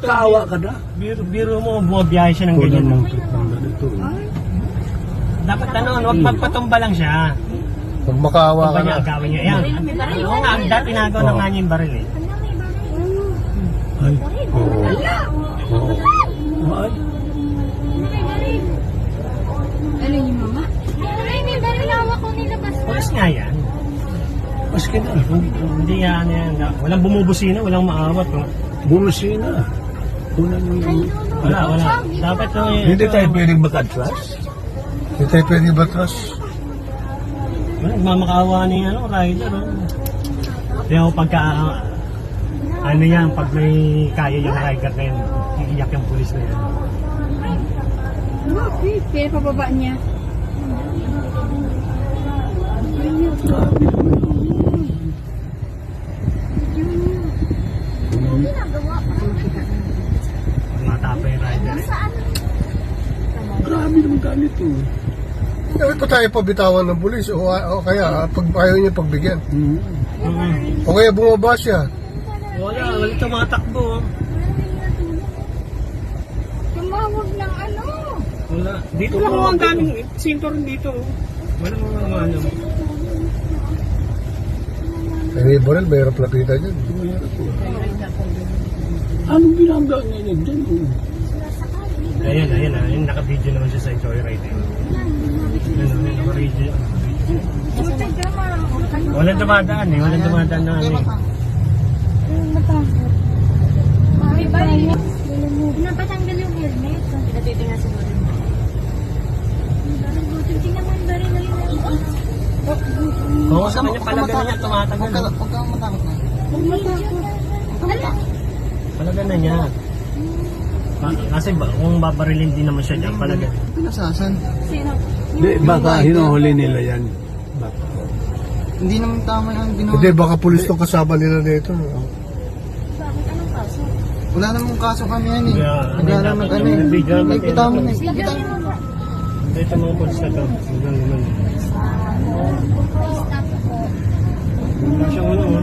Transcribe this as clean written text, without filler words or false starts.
Kaawa ka na. Biro mo, bumabiyahe siya ng ganyan. Kulang ng trip ng ganito. Dapat wag magpatumba lang siya. Pag makaawa ka Tumba niya, na. agawin niya. Yan. Oo nga, dati tinagaw na nga niya yung baril eh. Ay, oo. Oo. Ay, Ano yung mama? Ay, may baril hawak ko nilabas. Pulis nga yan. maski na. Hindi yan yan. Walang bumubusina, walang maawat. Oh. Bumusina. Kunan yung... Wala. Dapat Hindi tayo pwedeng makatras. Hindi tayo pwedeng matras. Mamakaawa ni rider. Oh. Kaya pagka ano yan, pag may kaya yung rider na yan, iiyak yung pulis na yan. Okay, kaya pababa niya. Matapa yung rider eh. Grabe naman ganito. Dapat pa tayo pabitawan ng pulis o kaya pag ayaw niya pagbigyan. O kaya bumaba siya. Wala tumatakbo. Oh. Tumawag ng ano? Wala. Dito lang ang daming sinturon dito. Walang mga ano. Ay, Borel, mayroon plapita dyan. Anong binangga niya dyan? Ayun, naka-video naman siya sa Joyride. Naka-video. Walang dumadaan eh, walang dumadaan na ano eh. May baril. Pinapatanggal yung helmet. Pinatitingnan siguro yung baril. Tingnan mo yung baril na yun. Oo, sa kanya palaga na niya, tumatagal. Huwag kang matakot na. Palaga na niya. Kasi kung babarilin din naman siya dyan, palaga. Pinasasan. Sino? Hindi, baka hinuhuli nila yan. Baka. Hindi naman tama yung ginawa. Hindi, baka pulis tong kasama nila dito. Bakit? Anong kaso? Wala namang kaso kami yan eh. Yeah, Wala naman ano eh. Nabigyan naman May pitawan eh. Lagyan mo ba? Dito mga pulis na to. Hanggang naman. Stop po. Wala siyang ano.